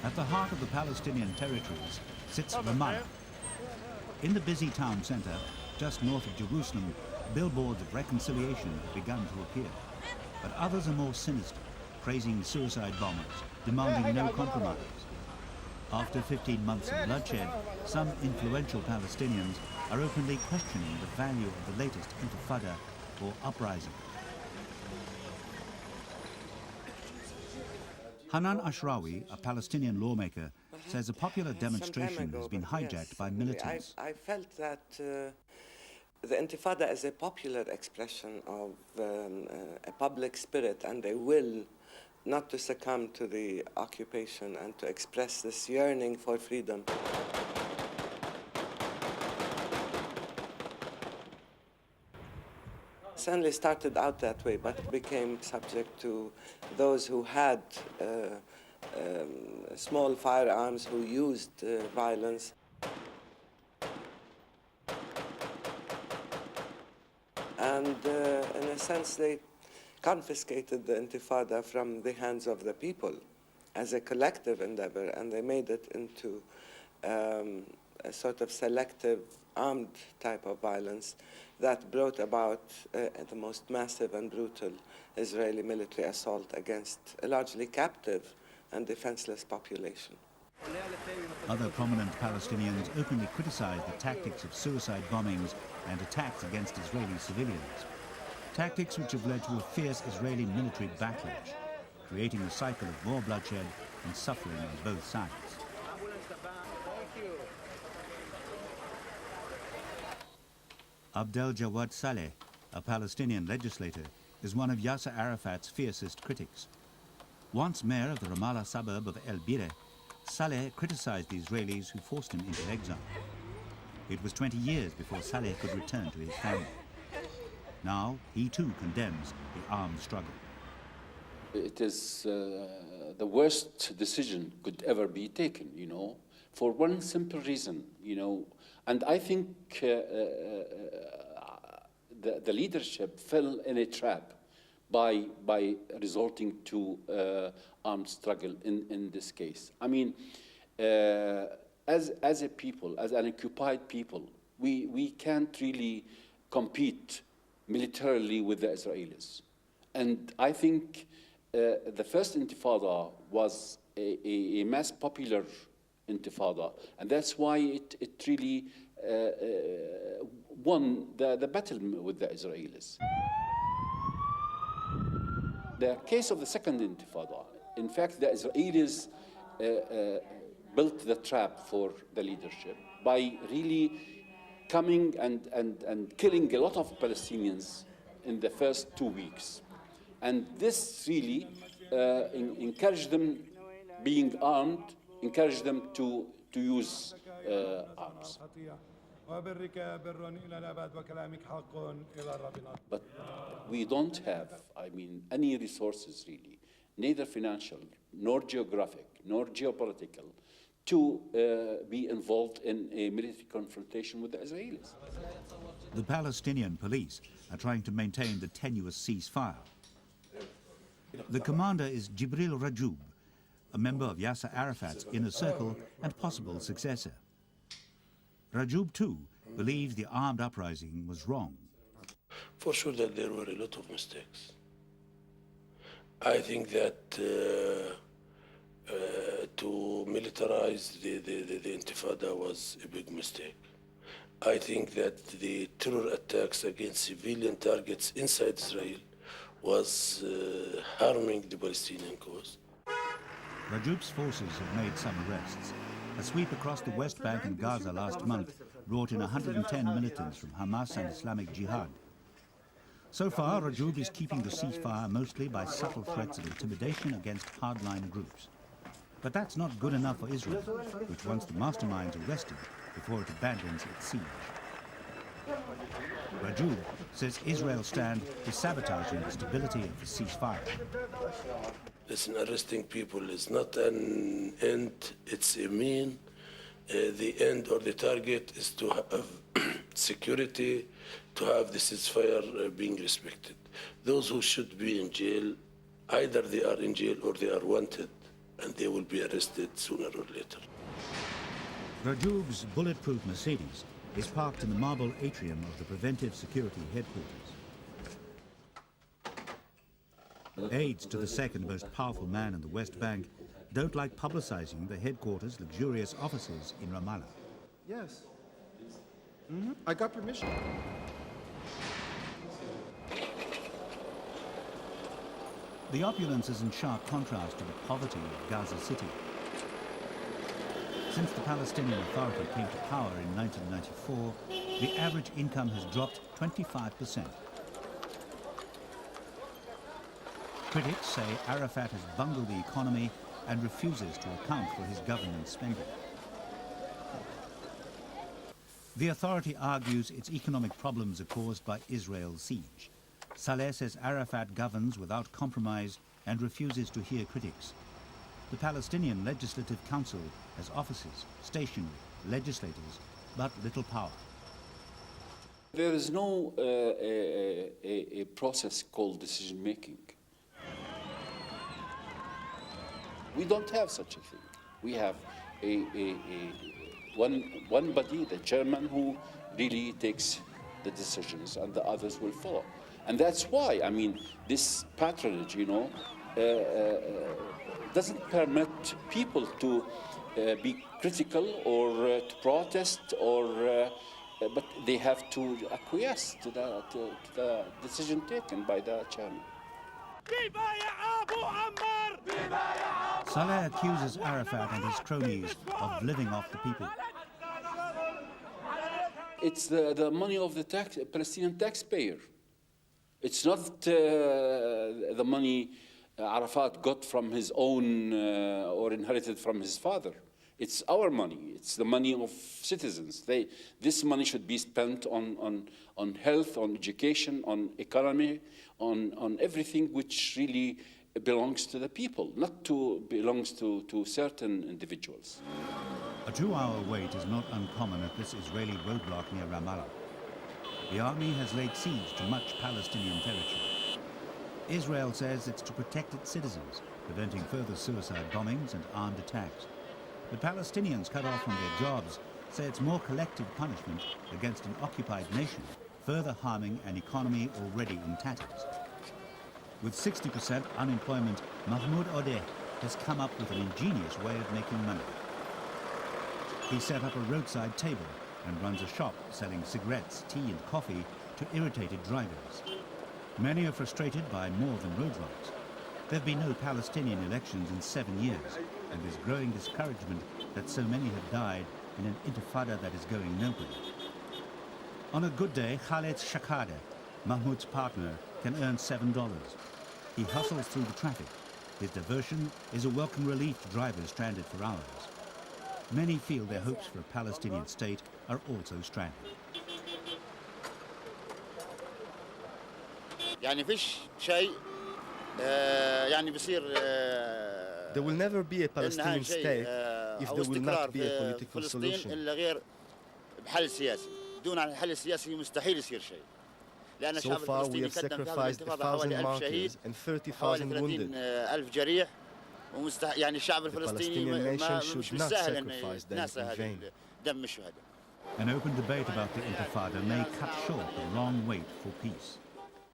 At the heart of the Palestinian territories sits Ramallah. In the busy town center, just north of Jerusalem, billboards of reconciliation have begun to appear. But others are more sinister, praising suicide bombers, demanding no compromise. After 15 months of bloodshed, some influential Palestinians are openly questioning the value of the latest Intifada or uprising. Hanan Ashwari, a Palestinian lawmaker, says a popular demonstration has been hijacked by militants. I felt that the Intifada is a popular expression of a public spirit and a will not to succumb to the occupation and to express this yearning for freedom. Certainly started out that way, but became subject to those who had small firearms, who used violence. And in a sense, they confiscated the Intifada from the hands of the people as a collective endeavor, and they made it into a sort of selective armed type of violence that brought about the most massive and brutal Israeli military assault against a largely captive and defenseless population. Other prominent Palestinians openly criticized the tactics of suicide bombings and attacks against Israeli civilians. Tactics which have led to a fierce Israeli military backlash, creating a cycle of more bloodshed and suffering on both sides. Abdel Jawad Saleh, a Palestinian legislator, is one of Yasser Arafat's fiercest critics. Once mayor of the Ramallah suburb of Bireh, Saleh criticized the Israelis who forced him into exile. It was 20 years before Saleh could return to his family. Now, he too condemns the armed struggle. It is the worst decision could ever be taken, for one simple reason, And I think the leadership fell in a trap by resorting to armed struggle in this case. I mean, as a people, as an occupied people, we can't really compete militarily with the Israelis. And I think the first Intifada was a mass popular Intifada, and that's why it really won the battle with the Israelis. The case of the second Intifada, in fact, the Israelis built the trap for the leadership by really coming and killing a lot of Palestinians in the first 2 weeks. And this really encouraged them being armed, encouraged them to use arms. But we don't have, any resources really, neither financial, nor geographic, nor geopolitical, to be involved in a military confrontation with the Israelis. The Palestinian police are trying to maintain the tenuous ceasefire. The commander is Jibril Rajoub, a member of Yasser Arafat's inner circle and possible successor. Rajoub, too, believes the armed uprising was wrong. For sure that there were a lot of mistakes. I think that to militarize the Intifada was a big mistake. I think that the terror attacks against civilian targets inside Israel was harming the Palestinian cause. Rajoub's forces have made some arrests. A sweep across the West Bank and Gaza last month brought in 110 militants from Hamas and Islamic Jihad. So far, Rajoub is keeping the ceasefire mostly by subtle threats of intimidation against hardline groups. But that's not good enough for Israel, which wants the masterminds arrested before it abandons its siege. Rajou says Israel's stand is sabotaging the stability of the ceasefire. Listen, arresting people is not an end, it's a mean. The end or the target is to have security, to have the ceasefire being respected. Those who should be in jail, either they are in jail or they are wanted and they will be arrested sooner or later. Rajoub's bulletproof Mercedes is parked in the marble atrium of the Preventive Security Headquarters. Aides to the second most powerful man in the West Bank don't like publicizing the headquarters' luxurious offices in Ramallah. Yes. I got permission. The opulence is in sharp contrast to the poverty of Gaza City. Since the Palestinian Authority came to power in 1994, the average income has dropped 25%. Critics say Arafat has bungled the economy and refuses to account for his government spending. The authority argues its economic problems are caused by Israel's siege. Saleh says Arafat governs without compromise and refuses to hear critics. The Palestinian Legislative Council has offices, stationery, legislators, but little power. There is no a process called decision-making. We don't have such a thing. We have one body, the chairman, who really takes the decisions, and the others will follow. And that's why, I mean, this patronage, doesn't permit people to be critical or to protest, but they have to acquiesce to the decision taken by the chairman. Saleh accuses Arafat and his cronies of living off the people. It's the money of the Palestinian taxpayer. It's not the money Arafat got from his own or inherited from his father. It's our money. It's the money of citizens. This money should be spent on health, on education, on economy, on everything which really belongs to the people, not belongs to certain individuals. A 2-hour wait is not uncommon at this Israeli roadblock near Ramallah. The army has laid siege to much Palestinian territory. Israel says it's to protect its citizens, preventing further suicide bombings and armed attacks. The Palestinians cut off from their jobs say it's more collective punishment against an occupied nation, further harming an economy already in tatters. With 60% unemployment, Mahmoud Odeh has come up with an ingenious way of making money. He set up a roadside table and runs a shop selling cigarettes, tea and coffee to irritated drivers. Many are frustrated by more than roadblocks. There have been no Palestinian elections in 7 years, and there's growing discouragement that so many have died in an intifada that is going nowhere. On a good day, Khaled Shachade, Mahmoud's partner, can earn $7. He hustles through the traffic. His diversion is a welcome relief to drivers stranded for hours. Many feel their hopes for a Palestinian state are also stranded. There will never be a Palestinian state if there will not be a political solution. So far, we have sacrificed 1,000 martyrs and 30,000 wounded. The Palestinian nation should not sacrifice them in vain. An open debate about the Intifada may cut short the long wait for peace.